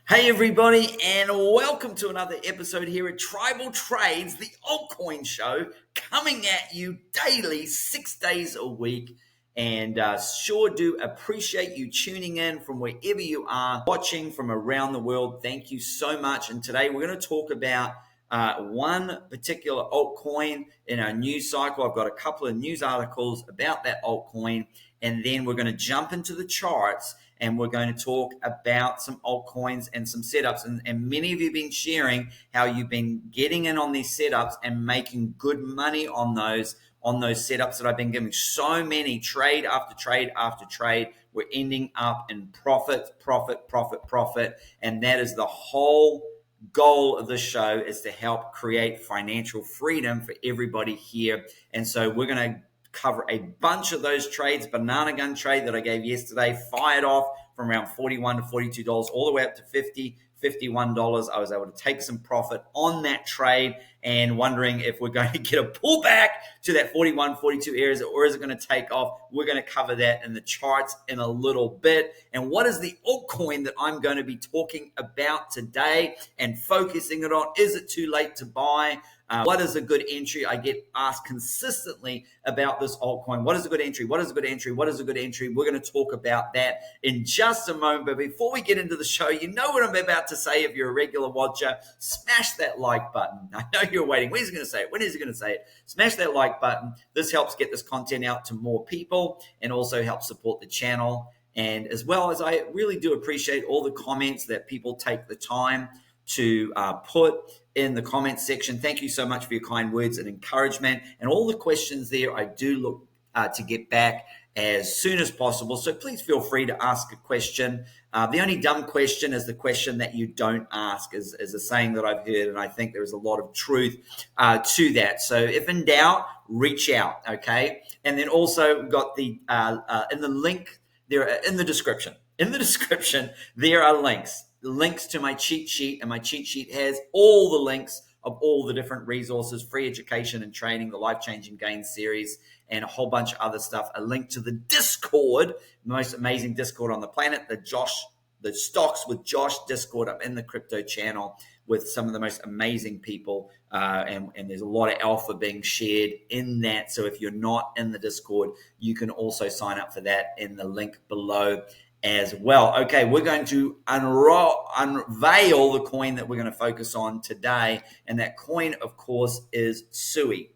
Hey everybody, and welcome to another episode here at Tribal Trades, the altcoin show, coming at you daily, 6 days a week. And sure do appreciate you tuning in from wherever you are watching from around the world. Thank you so much. And today we're going to talk about one particular altcoin in our news cycle. I've got a couple of news articles about that altcoin, and then we're going to jump into the charts and we're going to talk about some altcoins and some setups. And many of you have been sharing how you've been getting in on these setups and making good money on those setups that I've been giving. So many trade after trade after trade. We're ending up in profit. And that is the whole goal of the show, is to help create financial freedom for everybody here. And so we're going to cover a bunch of those trades. Banana gun trade that I gave yesterday fired off from around $41 to $42 all the way up to $51. I was able to take some profit on that trade, and wondering if we're going to get a pullback to that 41, 42 areas, or is it going to take off? We're going to cover that in the charts in a little bit. And what is the altcoin that I'm going to be talking about today and focusing it on? Is it too late to buy? What is a good entry? I get asked consistently about this altcoin. What is a good entry? What is a good entry? What is a good entry? We're going to talk about that in just a moment. But before we get into the show, you know what I'm about to say. If you're a regular watcher, smash that like button. I know you're waiting. When is he going to say it? When is he going to say it? Smash that like button. This helps get this content out to more people and also helps support the channel. And as well as, I really do appreciate all the comments that people take the time to put in the comments section. Thank you so much for your kind words and encouragement, and all the questions there. I do look to get back as soon as possible, so please feel free to ask a question. The only dumb question is the question that you don't ask, is a saying that I've heard, and I think there is a lot of truth to that. So if in doubt, reach out, okay? And then also we've got the in the link there, in the description. In the description, there are links to my cheat sheet, and my cheat sheet has all the links of all the different resources, free education and training, the life-changing gains series, and a whole bunch of other stuff. A link to the Discord, the most amazing Discord on the planet, the Stocks with Josh Discord up in the crypto channel with some of the most amazing people, and there's a lot of alpha being shared in that. So if you're not in the Discord, you can also sign up for that in the link below as well. Okay, we're going to unveil the coin that we're going to focus on today, and that coin, of course, is Sui.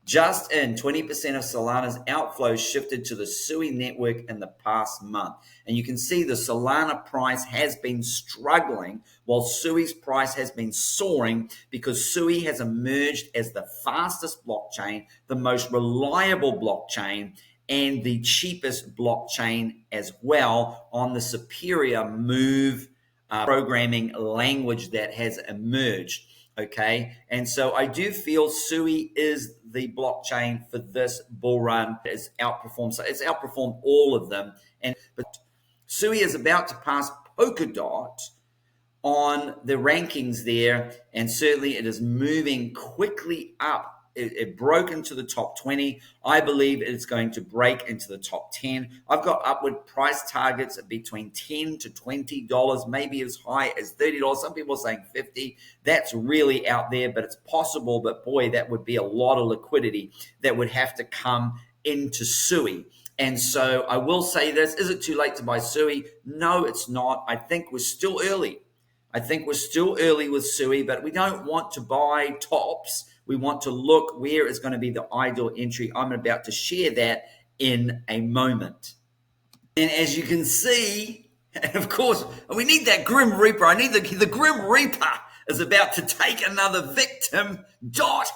Just in 20% of Solana's outflows shifted to the Sui Network in the past month. And you can see the Solana price has been struggling while Sui's price has been soaring, because Sui has emerged as the fastest blockchain, the most reliable blockchain, and the cheapest blockchain as well, on the superior move programming language that has emerged. Okay, and so I do feel Sui is the blockchain for this bull run. It's outperformed all of them, but Sui is about to pass Polkadot on the rankings there, and certainly it is moving quickly up. It broke into the top 20. I believe it's going to break into the top 10. I've got upward price targets of between $10 to $20, maybe as high as $30. Some people are saying $50. That's really out there, but it's possible. But boy, that would be a lot of liquidity that would have to come into Sui. And so I will say this: is it too late to buy Sui? No, it's not. I think we're still early. With Sui, but we don't want to buy tops. We want to look where is going to be the ideal entry. I'm about to share that in a moment. And as you can see, and of course, we need that Grim Reaper. I need the Grim Reaper is about to take another victim.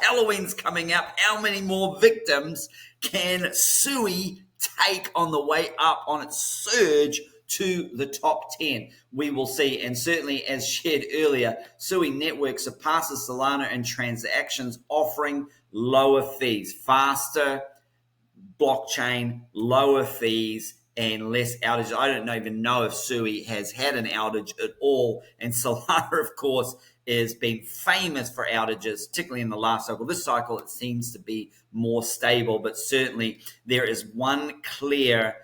Halloween's coming up. How many more victims can Sui take on the way up on its surge to the top 10? We will see. And certainly, as shared earlier, Sui Network surpasses Solana in transactions, offering lower fees, faster blockchain, lower fees, and less outages. I don't even know if Sui has had an outage at all. And Solana, of course, has been famous for outages, particularly in the last cycle. This cycle, it seems to be more stable, but certainly there is one clear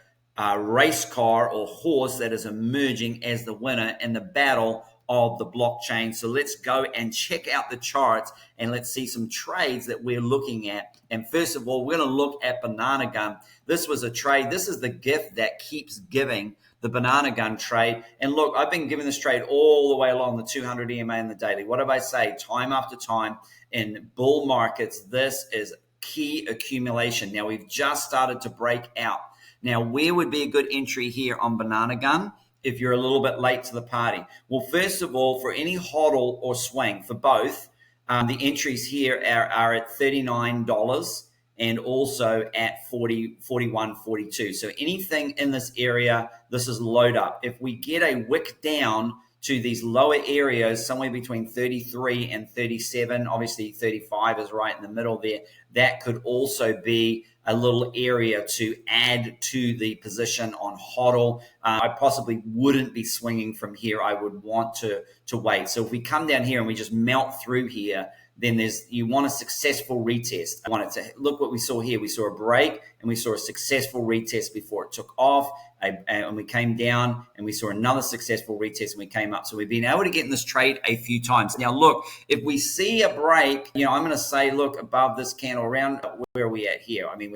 race car or horse that is emerging as the winner in the battle of the blockchain. So let's go and check out the charts and let's see some trades that we're looking at. And first of all, we're going to look at Banana Gun. This was a trade. This is the gift that keeps giving, the Banana Gun trade. And look, I've been giving this trade all the way along the 200 EMA and the daily. What did I say? Time after time in bull markets, this is key accumulation. Now we've just started to break out. Now, where would be a good entry here on Banana Gun if you're a little bit late to the party? Well, first of all, for any hodl or swing, for both, the entries here are at $39 and also at 40, 41, 42. So anything in this area, this is load up. If we get a wick down to these lower areas, somewhere between 33 and 37, obviously 35 is right in the middle there, that could also be a little area to add to the position on hodl. I possibly wouldn't be swinging from here. I would want to wait. So if we come down here and we just melt through here, then you want a successful retest. I want it to look what we saw here. We saw a break and we saw a successful retest before it took off, and we came down and we saw another successful retest and we came up. So we've been able to get in this trade a few times. Now look, if we see a break, I'm going to say, look, above this candle around, where are we at here? I mean,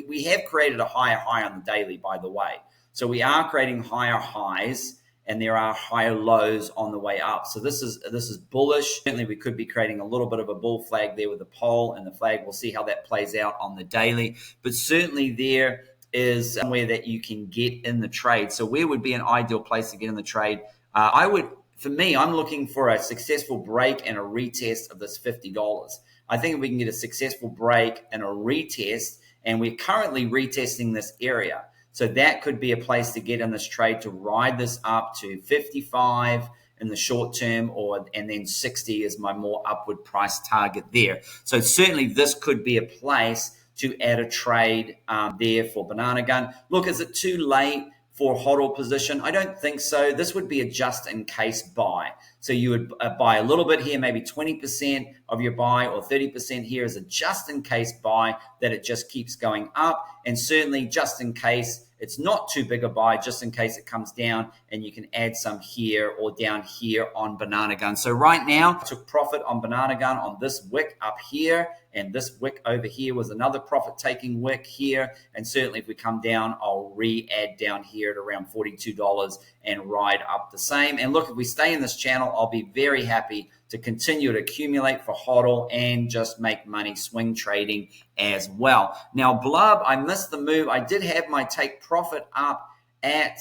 we have created a higher high on the daily, by the way. So we are creating higher highs, and there are higher lows on the way up. So this is bullish. Certainly we could be creating a little bit of a bull flag there with the pole and the flag. We'll see how that plays out on the daily. But certainly there is somewhere that you can get in the trade. So where would be an ideal place to get in the trade? For me, I'm looking for a successful break and a retest of this $50. I think if we can get a successful break and a retest, and we're currently retesting this area, so that could be a place to get in this trade to ride this up to 55 in the short term, and then 60 is my more upward price target there. So certainly this could be a place to add a trade there for Banana Gun. Look, is it too late for hodl position? I don't think so. This would be a just in case buy. So you would buy a little bit here, maybe 20% of your buy or 30% here is a just in case buy, that it just keeps going up. And certainly just in case it's not too big a buy, just in case it comes down, and you can add some here or down here on Banana Gun. So right now, I took profit on Banana Gun on this wick up here, and this wick over here was another profit-taking wick here. And certainly if we come down, I'll re-add down here at around $42 and ride up the same. And look, if we stay in this channel, I'll be very happy to continue to accumulate for hodl and just make money swing trading as well. Now, Blob, I missed the move. I did have my take profit up at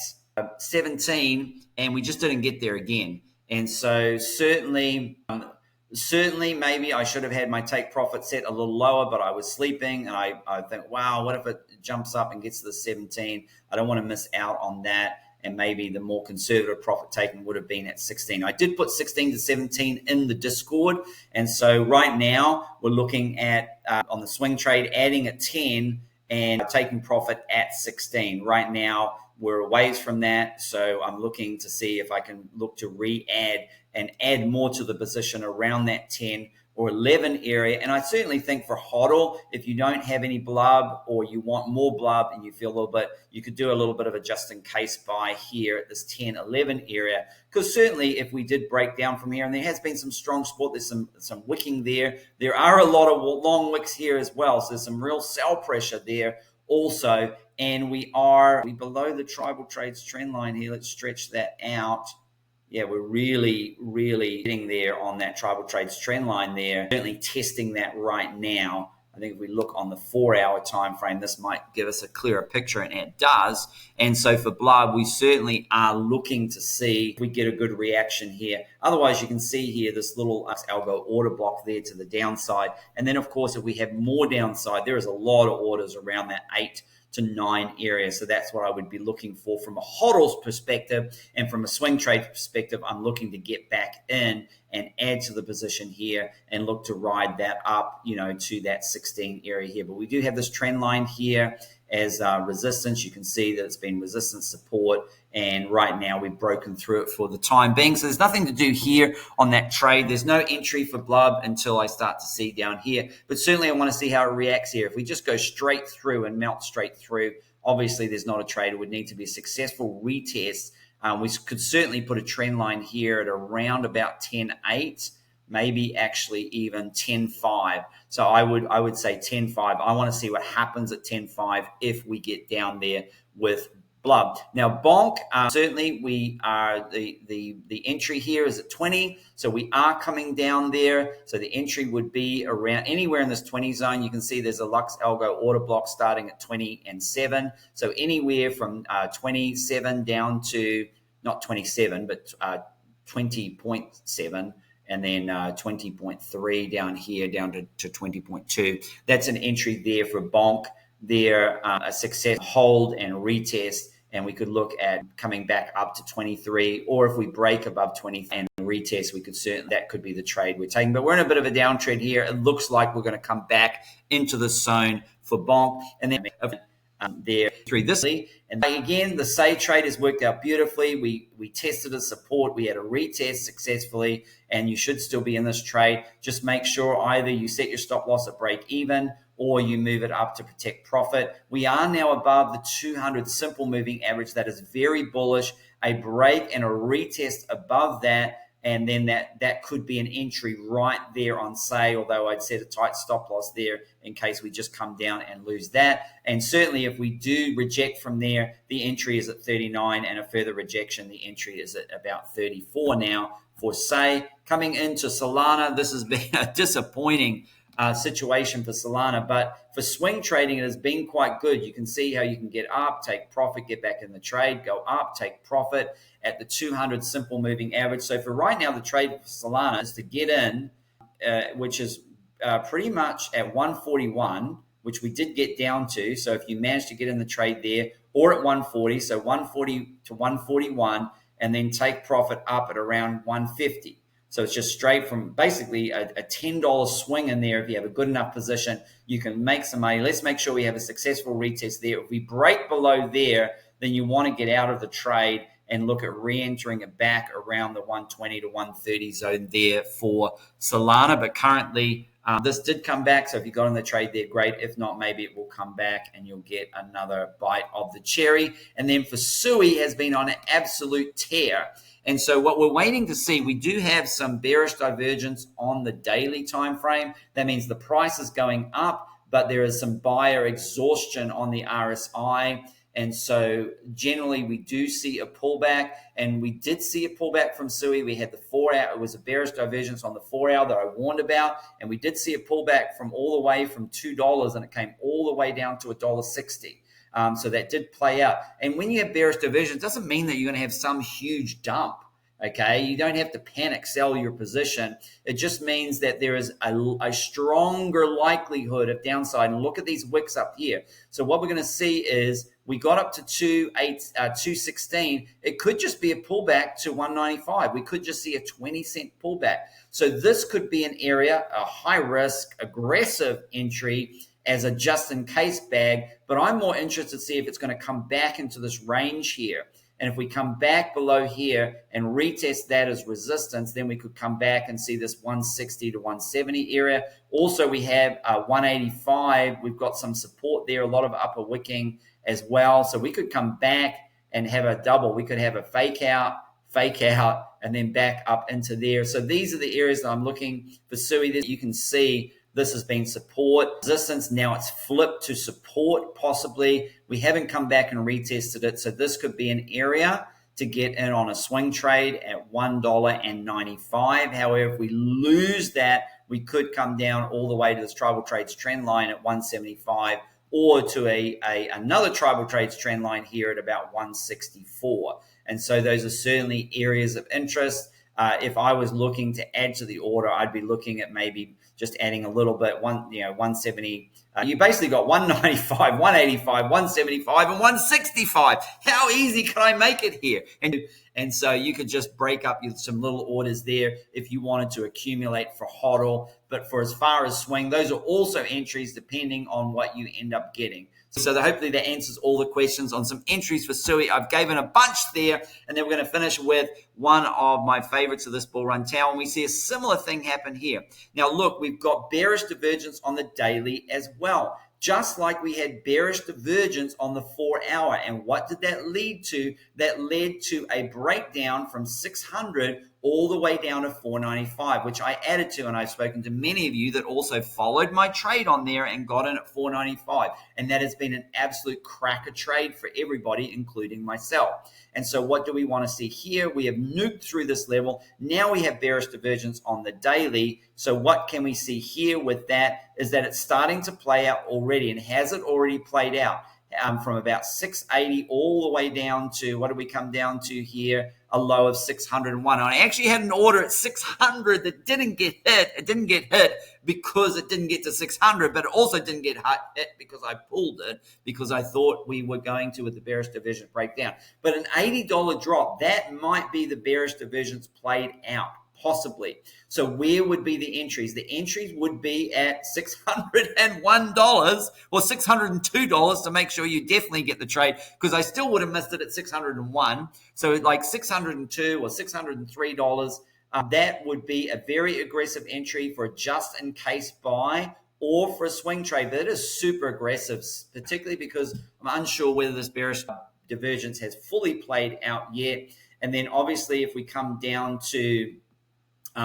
17, and we just didn't get there again. And so certainly maybe I should have had my take profit set a little lower, but I was sleeping, and I think, wow, what if it jumps up and gets to the 17? I don't want to miss out on that. And maybe the more conservative profit taking would have been at 16. I did put 16 to 17 in the Discord. And so right now we're looking at, on the swing trade, adding a 10 and taking profit at 16. Right now we're a ways from that. So I'm looking to see if I can look to re-add and add more to the position around that 10 or 11 area. And I certainly think for hodl, if you don't have any blob or you want more blob and you feel a little bit, you could do a little bit of a just in case buy here at this 10, 11 area. Because certainly if we did break down from here, and there has been some strong support, there's some wicking there. There are a lot of long wicks here as well. So there's some real sell pressure there also. And we below the tribal trades trend line here. Let's stretch that out. Yeah, we're really, really getting there on that tribal trades trend line there. Certainly testing that right now. I think if we look on the 4-hour time frame, this might give us a clearer picture, and it does. And so for Blob, we certainly are looking to see if we get a good reaction here. Otherwise, you can see here this little algo order block there to the downside. And then, of course, if we have more downside, there is a lot of orders around that 8 to 9 areas. So that's what I would be looking for from a hodl's perspective. And from a swing trade perspective, I'm looking to get back in and add to the position here and look to ride that up, to that 16 area here. But we do have this trend line here as resistance. You can see that it's been resistance support, and right now we've broken through it for the time being. So there's nothing to do here on that trade. There's no entry for Blob until I start to see down here, but certainly I want to see how it reacts here. If we just go straight through and melt straight through, obviously there's not a trade. It would need to be a successful retest. We could certainly put a trend line here at around about 10.8, maybe actually even 10.5. So I would say 10.5. I want to see what happens at 10.5 if we get down there with Blob. Now, Bonk, certainly we are the entry here is at 20, so we are coming down there. So the entry would be around anywhere in this 20 zone. You can see there's a Lux Algo order block starting at 20 and 7. So anywhere from 27 down to not 27, but 20.7. And then 20.3 down here, down to 20.2. That's an entry there for Bonk. There, a success hold and retest, and we could look at coming back up to 23, or if we break above 20 and retest, we could certainly, that could be the trade we're taking. But we're in a bit of a downtrend here. It looks like we're going to come back into the zone for Bonk, and then there through this. And again, the Say trade has worked out beautifully. We tested a support. We had a retest successfully, and you should still be in this trade. Just make sure either you set your stop loss at break even or you move it up to protect profit. We are now above the 200 simple moving average. That is very bullish. A break and a retest above that, and then that could be an entry right there on Say, although I'd set a tight stop loss there in case we just come down and lose that. And certainly if we do reject from there, the entry is at 39, and a further rejection, the entry is at about 34 now for Say. Coming into Solana, this has been a disappointing situation for Solana, but for swing trading, it has been quite good. You can see how you can get up, take profit, get back in the trade, go up, take profit at the 200 simple moving average. So for right now, the trade for Solana is to get in, which is pretty much at 141, which we did get down to. So if you manage to get in the trade there, or at 140, so 140 to 141, and then take profit up at around 150. So it's just straight from basically a $10 swing in there. If you have a good enough position, you can make some money. Let's make sure we have a successful retest there. If we break below there, then you want to get out of the trade and look at re-entering it back around the 120 to 130 zone there for Solana. But currently, this did come back. So if you got in the trade there, great. If not, maybe it will come back and you'll get another bite of the cherry. And then for Sui, has been on an absolute tear. And so what we're waiting to see, we do have some bearish divergence on the daily time frame. That means the price is going up, but there is some buyer exhaustion on the RSI. And so generally we do see a pullback, and we did see a pullback from Sui. We had the 4 hour, it was a bearish divergence on the 4 hour that I warned about. And we did see a pullback from all the way from $2, and it came all the way down to $1.60. So that did play out. And when you have bearish divergence, it doesn't mean that you're going to have some huge dump. Okay, you don't have to panic sell your position. It just means that there is a stronger likelihood of downside. And look at these wicks up here. So what we're going to see is we got up to 216. It could just be a pullback to 195. We could just see a 20-cent pullback. So this could be an area, a high risk, aggressive entry as a just-in-case bag, but I'm more interested to see if it's going to come back into this range here. And if we come back below here and retest that as resistance, then we could come back and see this 160 to 170 area. Also, we have 185. We've got some support there, a lot of upper wicking as well. So we could come back and have a double. We could have a fake out, and then back up into there. So these are the areas that I'm looking for Sui. You can see this has been support, resistance. Now it's flipped to support, possibly. We haven't come back and retested it. So this could be an area to get in on a swing trade at $1.95. However, if we lose that, we could come down all the way to this tribal trades trend line at 175, or to another tribal trades trend line here at about 164. And so those are certainly areas of interest. If I was looking to add to the order, I'd be looking at maybe just adding a little bit, 170. You basically got 195, 185, 175, and 165. How easy can I make it here? And so you could just break up some little orders there if you wanted to accumulate for HODL. But for as far as swing, those are also entries depending on what you end up getting. So hopefully that answers all the questions on some entries for Sui. I've given a bunch there, and then we're going to finish with one of my favorites of this bull run, Tau, and we see a similar thing happen here. Now, look, we've got bearish divergence on the daily as well. just like we had bearish divergence on the 4-hour. And what did that lead to? That led to a breakdown from 600 all the way down to 495, which I added to, and I've spoken to many of you that also followed my trade on there and got in at 495. And that has been an absolute cracker trade for everybody, including myself. And so what do we want to see here? We have nuked through this level. Now we have bearish divergence on the daily. So what can we see here with that is that it's starting to play out already. And has it already played out? From about 680 all the way down to, what did we come down to here? A low of 601. I actually had an order at 600 that didn't get hit. It didn't get hit because it didn't get to 600, but it also didn't get hit because I pulled it because I thought we were going to with the bearish divergence breakdown. But an $80 drop, that might be the bearish divergence played out. Possibly. So where would be the entries? The entries would be at $601 or $602 to make sure you definitely get the trade, because I still would have missed it at 601. So like $602 or $603, that would be a very aggressive entry for a just in case buy or for a swing trade. But it is super aggressive, particularly because I'm unsure whether this bearish divergence has fully played out yet. And then obviously if we come down to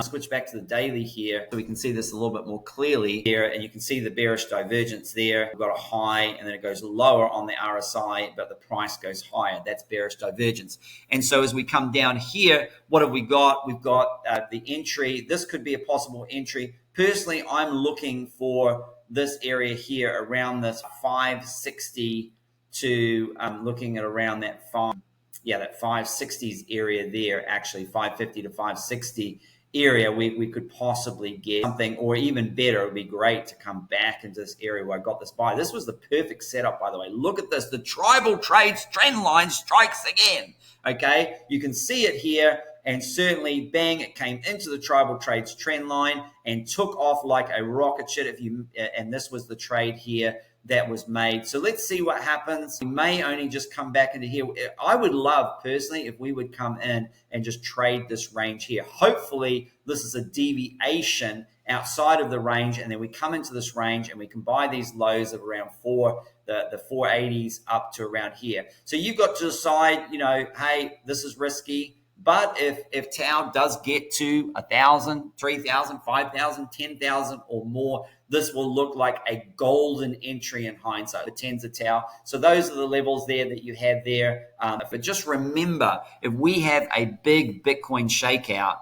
switch back to the daily here so we can see this a little bit more clearly here, and you can see the bearish divergence there. We've got a high and then it goes lower on the RSI, but the price goes higher. That's bearish divergence. And so as we come down here, what have we got? We've got the entry. This could be a possible entry. Personally, I'm looking for this area here around this 560 to looking at around that that 560s area there, actually 550 to 560 area. We could possibly get something, or even better, it would be great to come back into this area where I got this buy. This was the perfect setup, by the way. Look at this. The tribal trades trend line strikes again. Okay, you can see it here, and certainly bang, it came into the tribal trades trend line and took off like a rocket ship. And this was the trade here that was made. So let's see what happens. We may only just come back into here. I would love personally if we would come in and just trade this range here. Hopefully this is a deviation outside of the range, and then we come into this range and we can buy these lows of around the 480s up to around here. So you've got to decide, hey, this is risky. But if Tau does get to 1,000, 3,000, 5,000, 10,000 or more, this will look like a golden entry in hindsight, the tens of Tau. So those are the levels there that you have there. But just remember, if we have a big Bitcoin shakeout,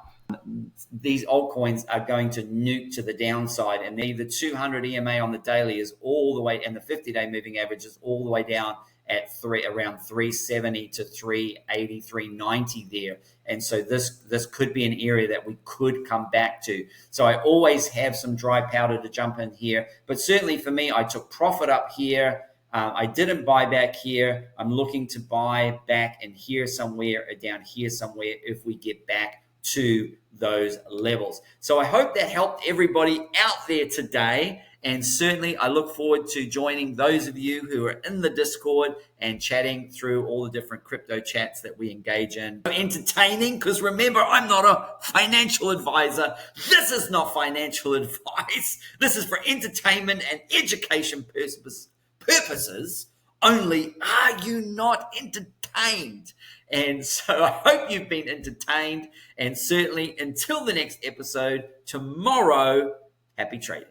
these altcoins are going to nuke to the downside, and the 200 EMA on the daily is all the way, and the 50-day moving average is all the way down at around 370 to 380, 390 there. And so this could be an area that we could come back to. So I always have some dry powder to jump in here. But certainly for me, I took profit up here. I didn't buy back here. I'm looking to buy back in here somewhere or down here somewhere if we get back to those levels. So I hope that helped everybody out there today. And certainly I look forward to joining those of you who are in the Discord and chatting through all the different crypto chats that we engage in. Entertaining, because remember, I'm not a financial advisor. This is not financial advice. This is for entertainment and education purposes only. Are you not entertained? And so I hope you've been entertained. And certainly until the next episode tomorrow, happy trading.